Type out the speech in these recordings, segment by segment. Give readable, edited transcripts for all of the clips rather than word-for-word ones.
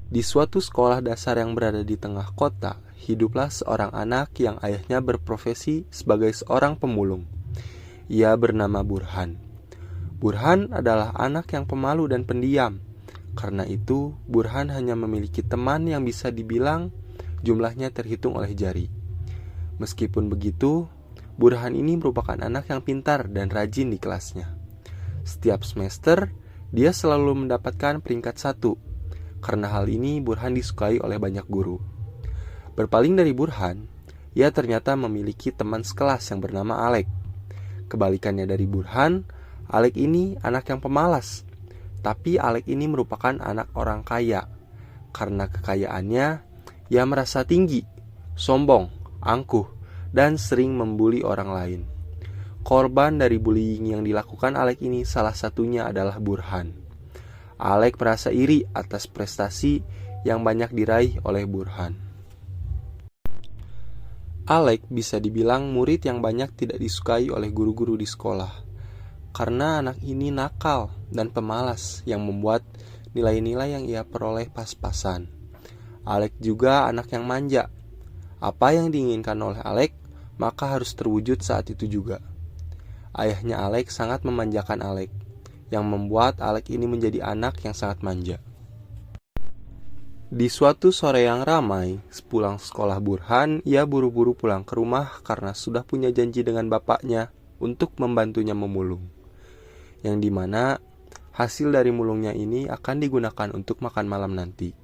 Di suatu sekolah dasar yang berada di tengah kota, hiduplah seorang anak yang ayahnya berprofesi sebagai seorang pemulung. Ia bernama Burhan. Burhan adalah anak yang pemalu dan pendiam. Karena itu, Burhan hanya memiliki teman yang bisa dibilang jumlahnya terhitung oleh jari. Meskipun begitu, Burhan ini merupakan anak yang pintar dan rajin di kelasnya. Setiap semester, dia selalu mendapatkan peringkat 1. Karena hal ini, Burhan disukai oleh banyak guru. Berpaling dari Burhan, ia ternyata memiliki teman sekelas yang bernama Alek. Kebalikannya dari Burhan, Alek ini anak yang pemalas. Tapi Alek ini merupakan anak orang kaya. Karena kekayaannya, ia merasa tinggi, sombong, angkuh, dan sering membuli orang lain. Korban dari bullying yang dilakukan Alek ini salah satunya adalah Burhan. Alek merasa iri atas prestasi yang banyak diraih oleh Burhan. Alek bisa dibilang murid yang banyak tidak disukai oleh guru-guru di sekolah. Karena anak ini nakal dan pemalas yang membuat nilai-nilai yang ia peroleh pas-pasan. Alek juga anak yang manja. Apa yang diinginkan oleh Alek, maka harus terwujud saat itu juga. Ayahnya Alek sangat memanjakan Alek, yang membuat Alek ini menjadi anak yang sangat manja. Di suatu sore yang ramai, sepulang sekolah Burhan, ia buru-buru pulang ke rumah karena sudah punya janji dengan bapaknya untuk membantunya memulung. Yang dimana hasil dari mulungnya ini akan digunakan untuk makan malam nanti.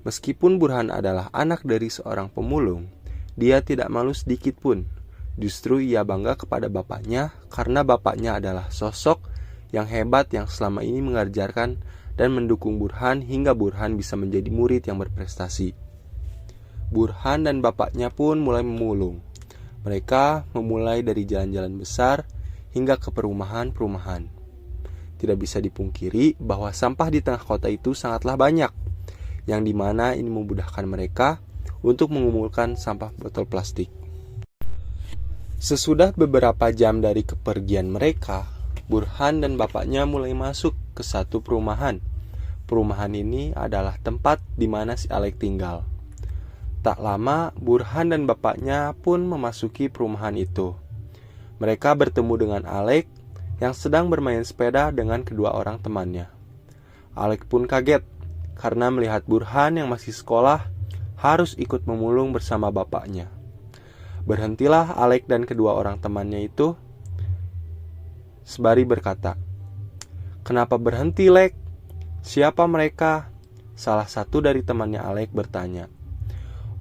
Meskipun Burhan adalah anak dari seorang pemulung, dia tidak malu sedikit pun. Justru ia bangga kepada bapaknya karena bapaknya adalah sosok yang hebat yang selama ini mengajarkan dan mendukung Burhan hingga Burhan bisa menjadi murid yang berprestasi. Burhan dan bapaknya pun mulai memulung. Mereka memulai dari jalan-jalan besar hingga ke perumahan-perumahan. Tidak bisa dipungkiri bahwa sampah di tengah kota itu sangatlah banyak, yang dimana ini memudahkan mereka untuk mengumpulkan sampah botol plastik. Sesudah beberapa jam dari kepergian mereka, Burhan dan bapaknya mulai masuk ke satu perumahan. Perumahan ini adalah tempat di mana si Alek tinggal. Tak lama, Burhan dan bapaknya pun memasuki perumahan itu. Mereka bertemu dengan Alek yang sedang bermain sepeda dengan kedua orang temannya. Alek pun kaget karena melihat Burhan yang masih sekolah harus ikut memulung bersama bapaknya. Berhentilah Alek dan kedua orang temannya itu sembari berkata, "Kenapa berhenti, Lek? Siapa mereka?" Salah satu dari temannya Alek bertanya.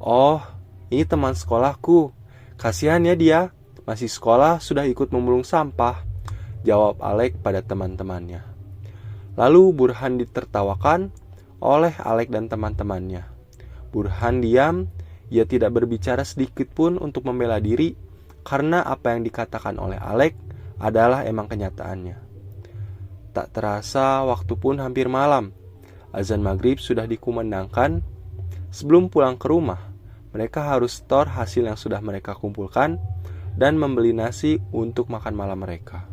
"Oh, ini teman sekolahku. Kasihan ya dia, masih sekolah sudah ikut memulung sampah," jawab Alek pada teman-temannya. Lalu Burhan ditertawakan oleh Alek dan teman-temannya. Burhan diam, ia tidak berbicara sedikit pun untuk membela diri karena apa yang dikatakan oleh Alek adalah emang kenyataannya. Tak terasa waktu pun hampir malam. Azan maghrib sudah dikumandangkan. Sebelum pulang ke rumah, mereka harus store hasil yang sudah mereka kumpulkan dan membeli nasi untuk makan malam mereka.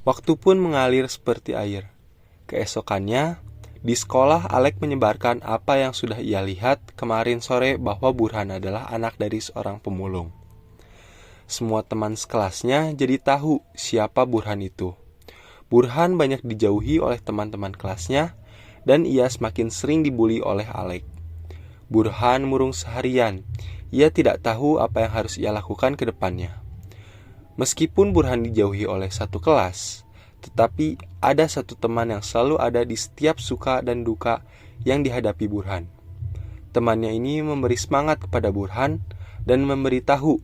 Waktu pun mengalir seperti air. Keesokannya, di sekolah Alek menyebarkan apa yang sudah ia lihat kemarin sore bahwa Burhan adalah anak dari seorang pemulung. Semua teman sekelasnya jadi tahu siapa Burhan itu. Burhan banyak dijauhi oleh teman-teman kelasnya dan ia semakin sering dibully oleh Alek. Burhan murung seharian. Ia tidak tahu apa yang harus ia lakukan ke depannya. Meskipun Burhan dijauhi oleh satu kelas, tetapi ada satu teman yang selalu ada di setiap suka dan duka yang dihadapi Burhan. Temannya ini memberi semangat kepada Burhan dan memberitahu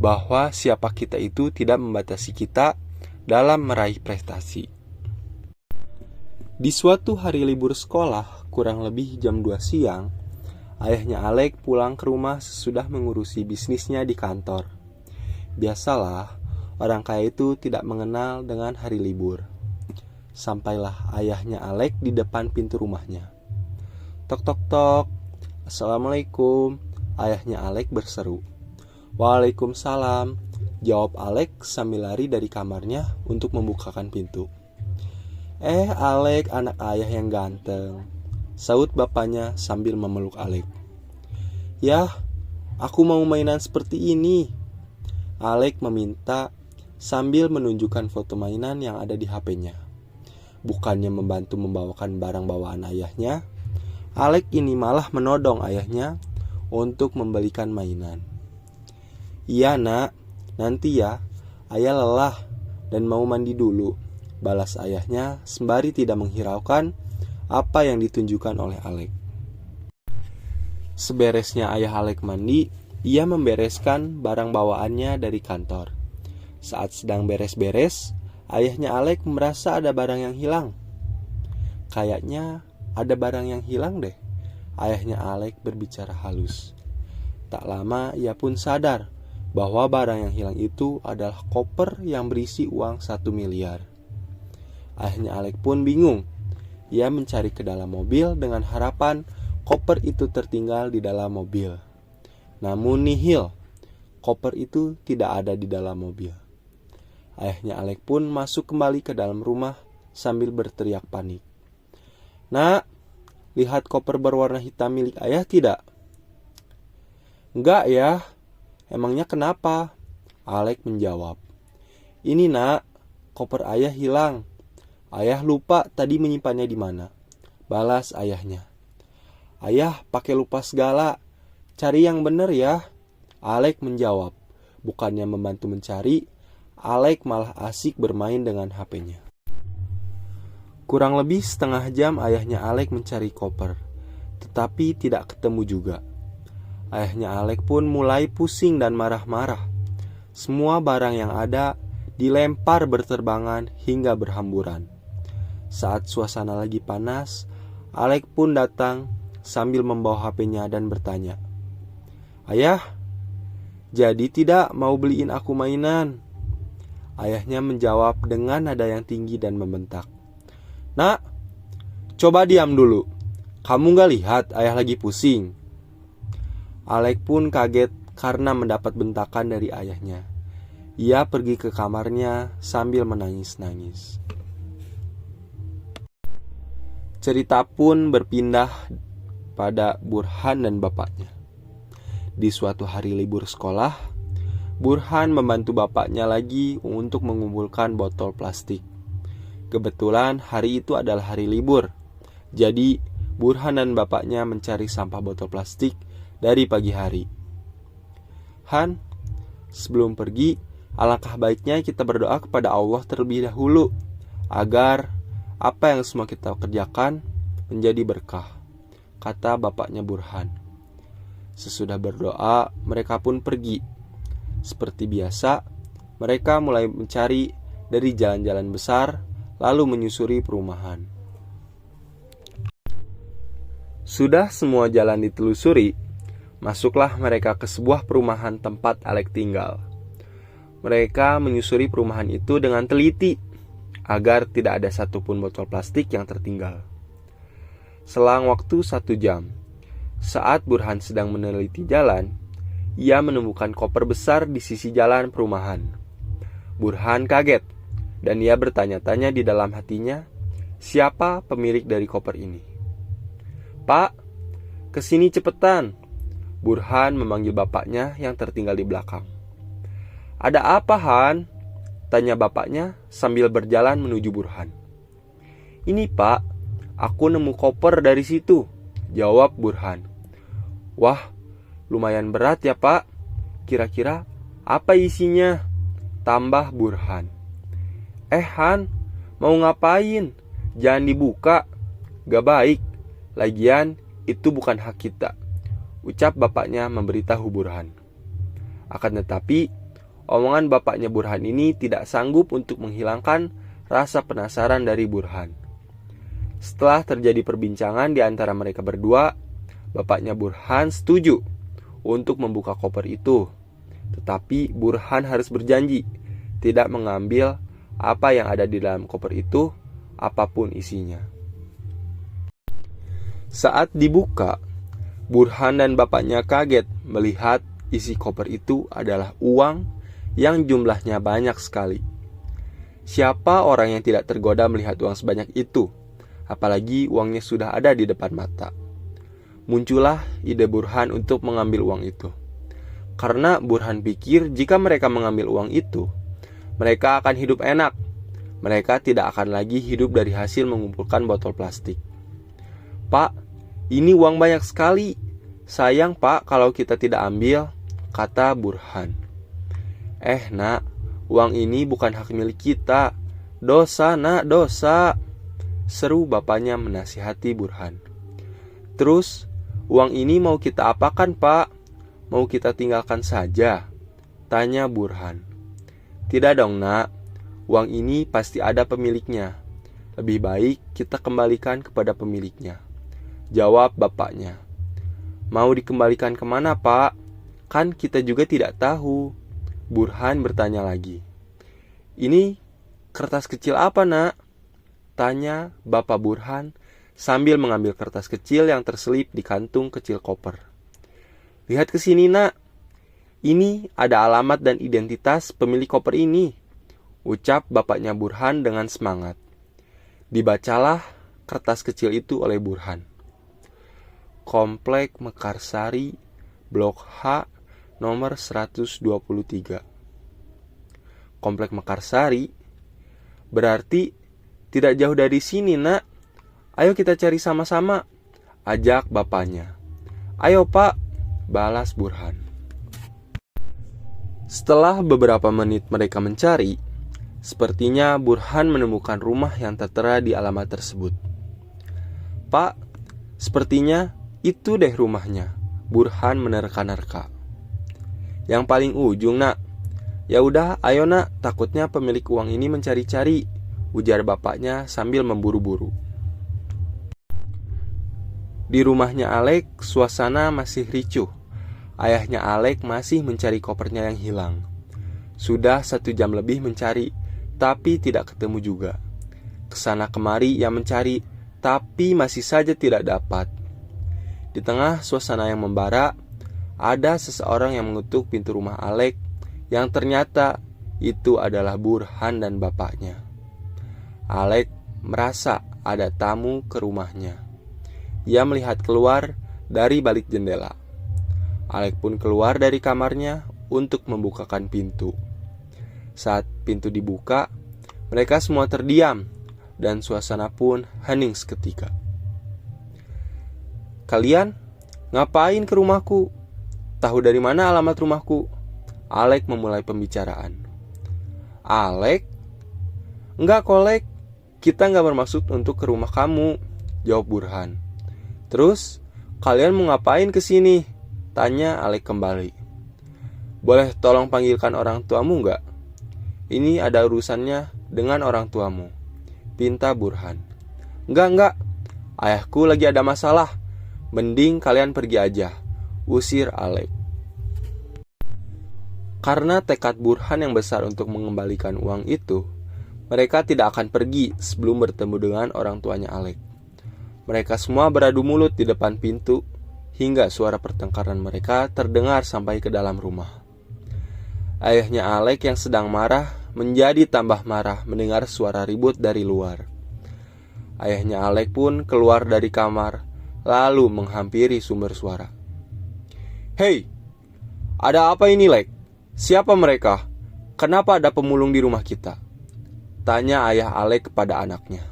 bahwa siapa kita itu tidak membatasi kita dalam meraih prestasi. Di suatu hari libur sekolah, kurang lebih jam 2 siang, ayahnya Alek pulang ke rumah sesudah mengurusi bisnisnya di kantor. Biasalah, orang kaya itu tidak mengenal dengan hari libur. Sampailah ayahnya Alek di depan pintu rumahnya. Tok tok tok. "Assalamualaikum," ayahnya Alek berseru. "Waalaikumsalam," jawab Alek sambil lari dari kamarnya untuk membukakan pintu. Alek, anak ayah yang ganteng," saut bapaknya sambil memeluk Alek. "Yah, aku mau mainan seperti ini," Alek meminta sambil menunjukkan foto mainan yang ada di HP-nya. Bukannya membantu membawakan barang bawaan ayahnya, Alek ini malah menodong ayahnya untuk membelikan mainan. "Iya nak, nanti ya, ayah lelah dan mau mandi dulu," balas ayahnya sembari tidak menghiraukan apa yang ditunjukkan oleh Alek. Seberesnya ayah Alek mandi, ia membereskan barang bawaannya dari kantor. Saat sedang beres-beres, ayahnya Alek merasa ada barang yang hilang. "Kayaknya ada barang yang hilang deh," ayahnya Alek berbicara halus. Tak lama ia pun sadar bahwa barang yang hilang itu adalah koper yang berisi uang 1 miliar. Ayahnya Alek pun bingung. Ia mencari ke dalam mobil dengan harapan koper itu tertinggal di dalam mobil. Namun nihil, koper itu tidak ada di dalam mobil. Ayahnya Alek pun masuk kembali ke dalam rumah sambil berteriak panik. "Nak, lihat koper berwarna hitam milik ayah tidak?" "Enggak ya, emangnya kenapa?" Alek menjawab. "Ini nak, koper ayah hilang. Ayah lupa tadi menyimpannya di mana," balas ayahnya. "Ayah pakai lupa segala, cari yang bener ya," Alek menjawab. Bukannya membantu mencari, Alek malah asik bermain dengan HP-nya. Kurang lebih setengah jam ayahnya Alek mencari koper, tetapi tidak ketemu juga. Ayahnya Alek pun mulai pusing dan marah-marah. Semua barang yang ada dilempar berterbangan hingga berhamburan. Saat suasana lagi panas, Alek pun datang sambil membawa HP-nya dan bertanya, "Ayah, jadi tidak mau beliin aku mainan?" Ayahnya menjawab dengan nada yang tinggi dan membentak, "Nak, coba diam dulu. Kamu gak lihat ayah lagi pusing?" Alek pun kaget karena mendapat bentakan dari ayahnya. Ia pergi ke kamarnya sambil menangis-nangis. Cerita pun berpindah pada Burhan dan bapaknya. Di suatu hari libur sekolah, Burhan membantu bapaknya lagi untuk mengumpulkan botol plastik. Kebetulan hari itu adalah hari libur, jadi Burhan dan bapaknya mencari sampah botol plastik dari pagi hari. "Han, sebelum pergi, alangkah baiknya kita berdoa kepada Allah terlebih dahulu agar apa yang semua kita kerjakan menjadi berkah," kata bapaknya Burhan. Sesudah berdoa, mereka pun pergi. Seperti biasa, mereka mulai mencari dari jalan-jalan besar, lalu menyusuri perumahan. Sudah semua jalan ditelusuri, masuklah mereka ke sebuah perumahan tempat Alek tinggal. Mereka menyusuri perumahan itu dengan teliti, agar tidak ada satupun botol plastik yang tertinggal. Selang waktu 1 jam, saat Burhan sedang meneliti jalan, ia menemukan koper besar di sisi jalan perumahan. Burhan kaget, dan ia bertanya-tanya di dalam hatinya, siapa pemilik dari koper ini. "Pak, kesini cepetan," Burhan memanggil bapaknya yang tertinggal di belakang. "Ada apa, Han?" tanya bapaknya sambil berjalan menuju Burhan. "Ini Pak, aku nemu koper dari situ," jawab Burhan. "Wah, lumayan berat ya Pak. Kira-kira apa isinya?" tambah Burhan. Han, mau ngapain? Jangan dibuka, gak baik. Lagian itu bukan hak kita," ucap bapaknya memberitahu Burhan. Akan tetapi, omongan bapaknya Burhan ini tidak sanggup untuk menghilangkan rasa penasaran dari Burhan. Setelah terjadi perbincangan di antara mereka berdua, bapaknya Burhan setuju untuk membuka koper itu. Tetapi Burhan harus berjanji tidak mengambil apa yang ada di dalam koper itu, apapun isinya. Saat dibuka, Burhan dan bapaknya kaget melihat isi koper itu adalah uang yang jumlahnya banyak sekali. Siapa orang yang tidak tergoda melihat uang sebanyak itu? Apalagi uangnya sudah ada di depan mata. Muncullah ide Burhan untuk mengambil uang itu. Karena Burhan pikir jika mereka mengambil uang itu, mereka akan hidup enak. Mereka tidak akan lagi hidup dari hasil mengumpulkan botol plastik. "Pak, ini uang banyak sekali. Sayang Pak kalau kita tidak ambil," kata Burhan. Nak, uang ini bukan hak milik kita. Dosa nak, dosa," seru bapaknya menasihati Burhan. "Terus, uang ini mau kita apakan Pak? Mau kita tinggalkan saja?" tanya Burhan. "Tidak dong nak, uang ini pasti ada pemiliknya. Lebih baik kita kembalikan kepada pemiliknya," jawab bapaknya. "Mau dikembalikan kemana Pak? Kan kita juga tidak tahu," Burhan bertanya lagi. "Ini kertas kecil apa nak?" tanya bapak Burhan sambil mengambil kertas kecil yang terselip di kantung kecil koper. "Lihat ke sini nak. Ini ada alamat dan identitas pemilik koper ini," ucap bapaknya Burhan dengan semangat. Dibacalah kertas kecil itu oleh Burhan. "Komplek Mekarsari, Blok H, nomor 123. Komplek Mekarsari? Berarti tidak jauh dari sini nak. Ayo kita cari sama-sama," ajak bapaknya. "Ayo Pak," balas Burhan. Setelah beberapa menit mereka mencari, sepertinya Burhan menemukan rumah yang tertera di alamat tersebut. "Pak, sepertinya itu deh rumahnya," Burhan menerka-nerka. "Yang paling ujung nak." "Ya udah, ayo nak, takutnya pemilik uang ini mencari-cari," ujar bapaknya sambil memburu-buru. Di rumahnya Alek, suasana masih ricuh. Ayahnya Alek masih mencari kopernya yang hilang. Sudah 1 jam lebih mencari, tapi tidak ketemu juga. Kesana kemari ia mencari, tapi masih saja tidak dapat. Di tengah suasana yang membara, ada seseorang yang mengetuk pintu rumah Alek, yang ternyata itu adalah Burhan dan bapaknya. Alek merasa ada tamu ke rumahnya. Ia melihat keluar dari balik jendela. Alek pun keluar dari kamarnya untuk membukakan pintu. Saat pintu dibuka, mereka semua terdiam dan suasana pun hening seketika. "Kalian ngapain ke rumahku? Tahu dari mana alamat rumahku?" Alek memulai pembicaraan. "Alek? Enggak kolek, kita nggak bermaksud untuk ke rumah kamu," jawab Burhan. "Terus, kalian mau ngapain ke sini?" tanya Alek kembali. "Boleh tolong panggilkan orang tuamu nggak? Ini ada urusannya dengan orang tuamu," pinta Burhan. Enggak, ayahku lagi ada masalah. Mending kalian pergi aja," usir Alek. Karena tekad Burhan yang besar untuk mengembalikan uang itu, mereka tidak akan pergi sebelum bertemu dengan orang tuanya Alek. Mereka semua beradu mulut di depan pintu, hingga suara pertengkaran mereka terdengar sampai ke dalam rumah. Ayahnya Alek yang sedang marah menjadi tambah marah mendengar suara ribut dari luar. Ayahnya Alek pun keluar dari kamar, lalu menghampiri sumber suara. "Hei, ada apa ini Lek? Siapa mereka? Kenapa ada pemulung di rumah kita?" tanya ayah Alek kepada anaknya.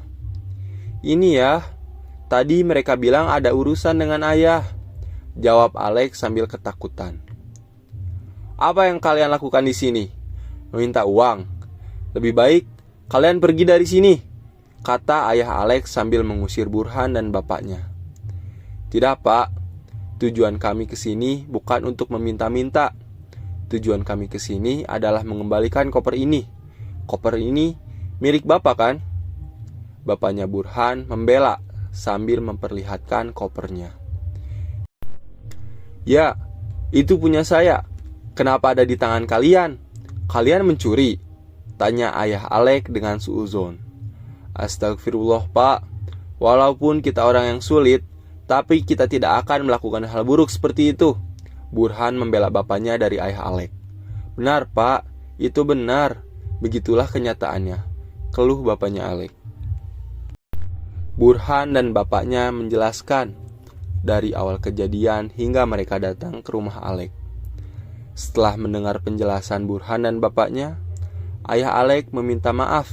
"Ini ya, tadi mereka bilang ada urusan dengan ayah," jawab Alek sambil ketakutan. "Apa yang kalian lakukan di sini? Meminta uang? Lebih baik kalian pergi dari sini," kata ayah Alek sambil mengusir Burhan dan bapaknya. "Tidak Pak, tujuan kami ke sini bukan untuk meminta-minta. Tujuan kami ke sini adalah mengembalikan koper ini. Koper ini milik Bapak kan?" Bapaknya Burhan membela sambil memperlihatkan kopernya. "Ya, itu punya saya. Kenapa ada di tangan kalian? Kalian mencuri?" tanya ayah Alek dengan suuzon. "Astagfirullah Pak, walaupun kita orang yang sulit, tapi kita tidak akan melakukan hal buruk seperti itu," Burhan membela bapaknya dari ayah Alek. "Benar Pak, itu benar. Begitulah kenyataannya. keluh bapaknya Alek. Burhan dan bapaknya menjelaskan dari awal kejadian hingga mereka datang ke rumah Alek. Setelah mendengar penjelasan Burhan dan bapaknya, ayah Alek meminta maaf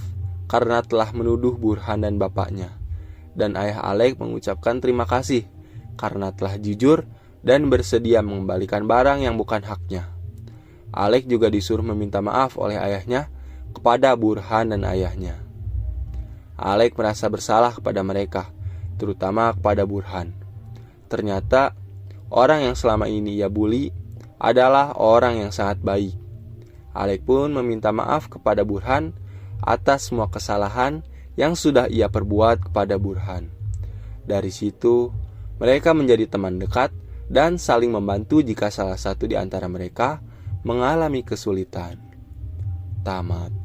karena telah menuduh Burhan dan bapaknya. Dan ayah Alek mengucapkan terima kasih karena telah jujur dan bersedia mengembalikan barang yang bukan haknya. Alek juga disuruh meminta maaf oleh ayahnya kepada Burhan dan ayahnya. Alek merasa bersalah kepada mereka, terutama kepada Burhan. Ternyata orang yang selama ini ia bully adalah orang yang sangat baik. Alek pun meminta maaf kepada Burhan atas semua kesalahan yang sudah ia perbuat kepada Burhan. Dari situ, mereka menjadi teman dekat dan saling membantu jika salah satu di antara mereka mengalami kesulitan. Tamat.